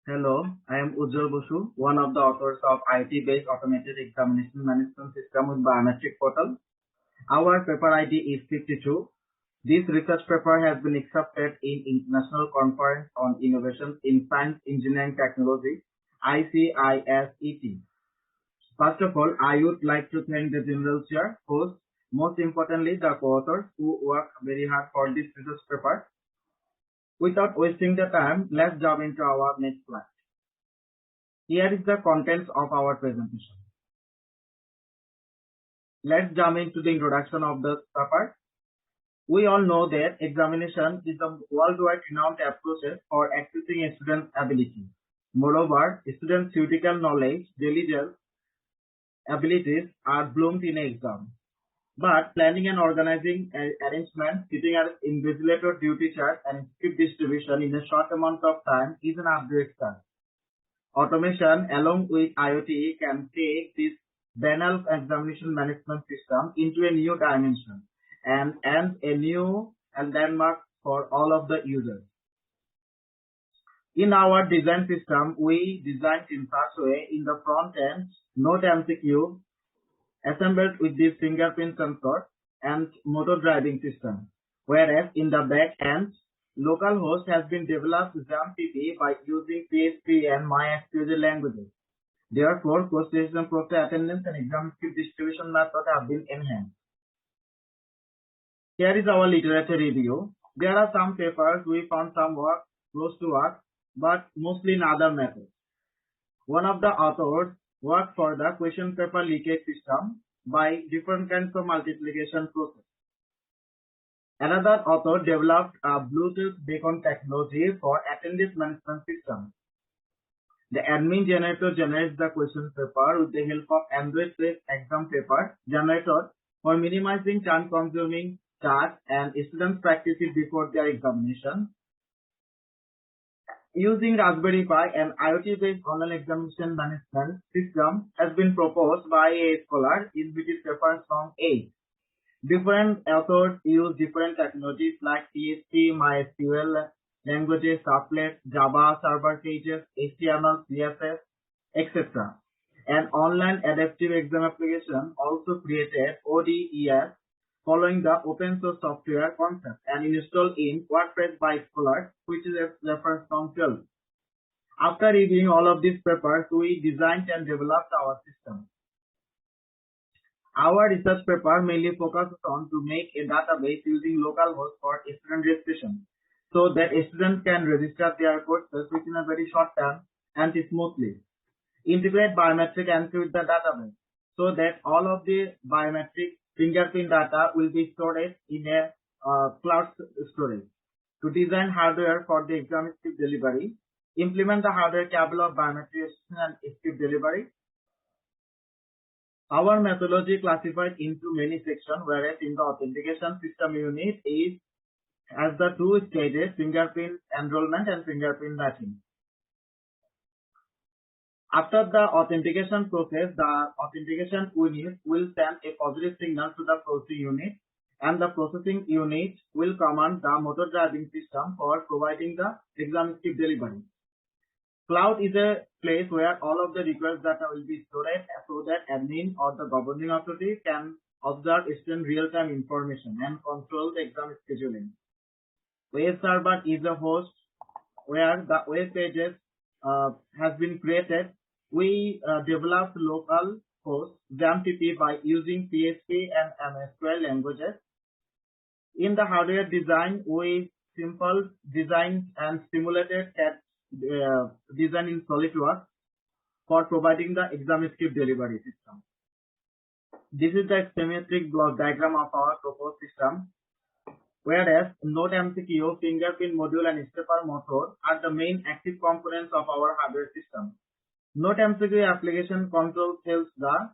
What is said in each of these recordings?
Hello, I am Ujjwal Basu, one of the authors of IT-based automated examination management system with Biometric Portal. Our paper ID is 52. This research paper has been accepted in International Conference on Innovations in Science, Engineering, Technology, ICISET. First of all, I would like to thank the General Chair, host, most importantly the co-authors who worked very hard for this research paper. Without wasting the time, let's jump into our next slide. Here is the contents of our presentation. Let's jump into the introduction of the paper. We all know that examination is a worldwide renowned approach for accessing a student's ability. Moreover, students' theoretical knowledge, diligence, abilities are bloomed in an exam. But planning and organizing arrangements, sitting as invigilator duty chart and script distribution in a short amount of time is an upgrade task. Automation along with IoT can take this banal examination management system into a new dimension and a new landmark for all of the users. In our design system, we designed in such a way in the front end, Note MCQ assembled with this fingerprint sensor and motor driving system, whereas in the back end, localhost has been developed XAMPP by using PHP and MySQL languages. Therefore, post-decision process attendance and exam script distribution method have been enhanced. Here is our literature review. There are some papers we found some work close to us, but mostly in other methods. One of the authors worked for the question paper leakage system by different kinds of multiplication process. Another author developed a Bluetooth beacon technology for attendance management system. The admin generator generates the question paper with the help of Android-based exam paper generator for minimizing time-consuming tasks and students practice it before their examination. Using Raspberry Pi, an IoT-based online examination management system has been proposed by a scholar in British paper Song 8. Different authors use different technologies like PHP, MySQL languages, Supplet, Java, server pages, HTML, CSS, etc. An online adaptive exam application also created ODS following the open source software concept and installed in WordPress by scholars, which is a reference from 12. After reviewing all of these papers, we designed and developed our system. Our research paper mainly focuses on to make a database using localhost for student registration, so that students can register their courses within a very short time and smoothly. Integrate biometric entry with the database, so that all of the biometric fingerprint data will be stored in a cloud storage. To design hardware for the exam script delivery, implement the hardware cable of biometric and script delivery. Our methodology classified into many sections, whereas in the authentication system unit is as the two stages, fingerprint enrollment and fingerprint matching. After the authentication process, the authentication unit will send a positive signal to the processing unit, and the processing unit will command the motor driving system for providing the exam script delivery. Cloud is a place where all of the request data will be stored so that admin or the governing authority can observe student real-time information and control the exam scheduling. Web server is a host where the web pages has been created. We developed local host XAMPP by using PHP and MySQL languages. In the hardware design, we simple designed and simulated design in SolidWorks for providing the exam script delivery system. This is the schematic block diagram of our proposed system, whereas Note MCQ, fingerprint module and stepper motor are the main active components of our hardware system. Note MCQ application control tells the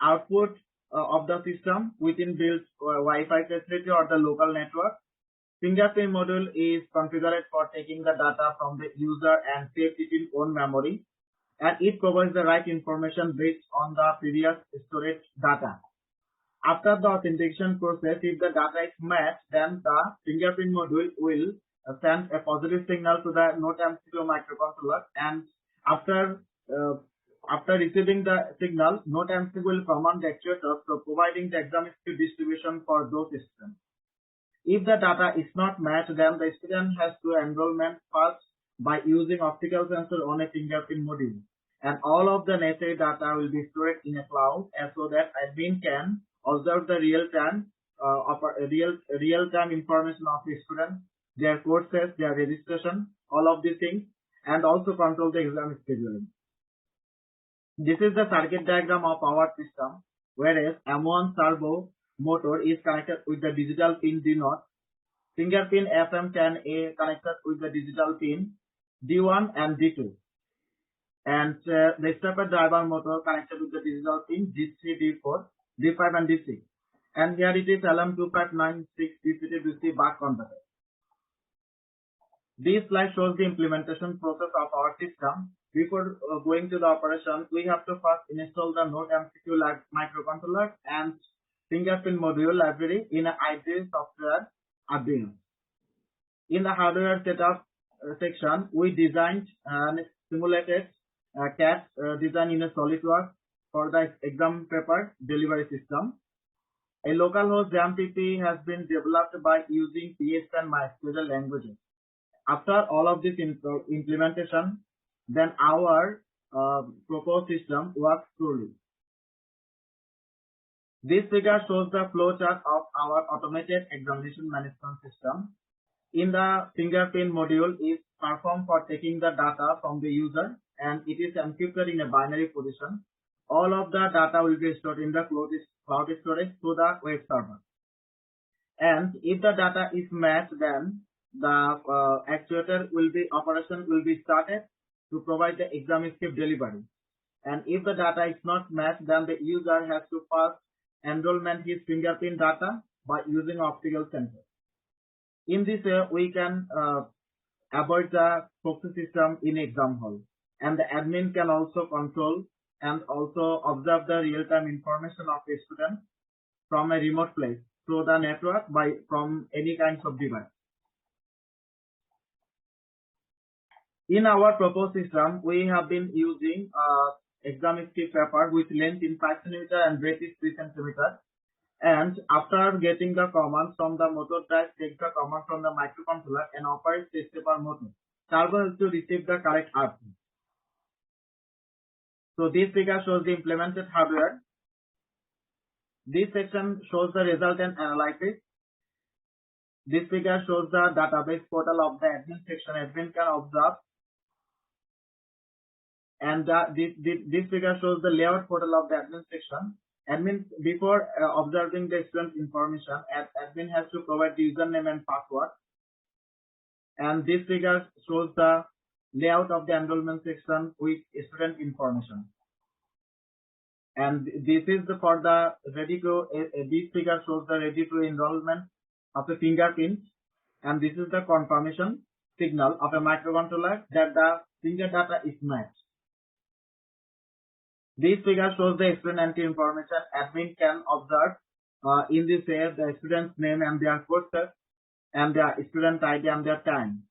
output of the system within built Wi-Fi facility or the local network. Fingerprint module is configured for taking the data from the user and save it in own memory, and it provides the right information based on the previous storage data. After the authentication process, if the data is matched, then the fingerprint module will send a positive signal to the Note MCQ microcontroller, and after uh, after receiving the signal, Note MCQ will command the actuator for providing the exam script distribution for those students. If the data is not matched, then the student has to enrollment first by using optical sensor on a fingerprint module, and all of the necessary data will be stored in a cloud, and so that admin can observe the real time information of the student, their courses, their registration, all of these things, and also control the exam scheduling. This is the circuit diagram of our system, whereas M1 servo motor is connected with the digital pin D0, fingerprint FM10A connected with the digital pin D1 and D2, and the stepper driver motor connected with the digital pin D3, D4, D5 and D6. And here it is LM2596 DCT-DC buck converter. This slide shows the implementation process of our system. Before going to the operation, we have to first install the Note MCQ microcontroller and fingerprint module library in an IDE software Arduino. In the hardware setup section, we designed and simulated CAT design in a SolidWorks for the exam paper delivery system. A localhost JAMPP has been developed by using PHP and MySQL languages. After all of this implementation, then our proposed system works truly. This figure shows the flowchart of our automated examination management system. In the fingerprint module is performed for taking the data from the user, and it is encrypted in a binary position. All of the data will be stored in the cloud storage through the web server. And if the data is matched, then the actuator operation will be started to provide the exam script delivery. And if the data is not matched, then the user has to first enrollment his fingerprint data by using optical sensor. In this way, we can avoid the proxy system in exam hall, and the admin can also control and also observe the real-time information of the student from a remote place through the network from any kinds of device. In our proposed system, we have been using exam script paper with length in 5 cm and breadth is 3 cm. And after getting the command from the motor drive, take the command from the microcontroller and operate the stepper motor. Servo has to receive the correct output. So this figure shows the implemented hardware. This section shows the resultant analysis. This figure shows the database portal of the admin section. Admin can observe. And this figure shows the layout portal of the admin section. Admin, before observing the student information, admin has to provide the username and password. And this figure shows the layout of the enrollment section with student information. And this is for the this figure shows the ready to enrollment of a fingerprint. And this is the confirmation signal of a microcontroller that the finger data is matched. This figure shows the student entry information. Admin can observe in this way the student's name and their courses and their student ID and their time.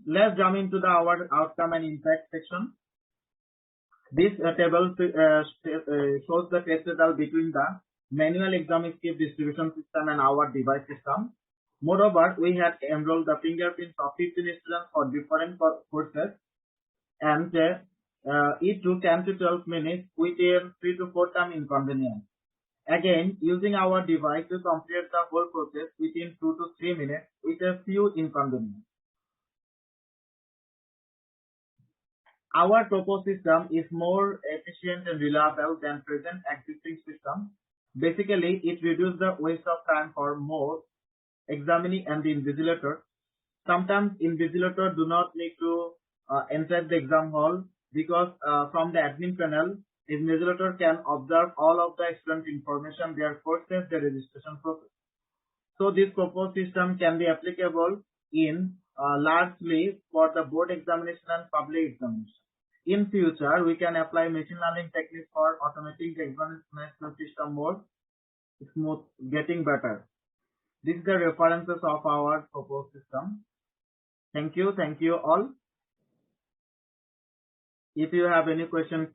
Let's jump into our outcome and impact section. This table shows the test result between the manual exam script distribution system and our device system. Moreover, we had enrolled the fingerprints of 15 students for different courses, and it took 10 to 12 minutes with a 3 to 4 time inconvenience. Again, using our device to complete the whole process within 2 to 3 minutes with a few inconveniences. Our proposed system is more efficient and reliable than present existing system. Basically, it reduces the waste of time for more examinee and the invigilator. Sometimes invigilator do not need to enter the exam hall because from the admin panel, invigilator can observe all of the student information, their courses, their registration process. So this proposed system can be applicable in largely for the board examination and public examination. In future, we can apply machine learning techniques for automating the examination system more smooth, getting better. These are the references of our proposed system. Thank you all. If you have any question, please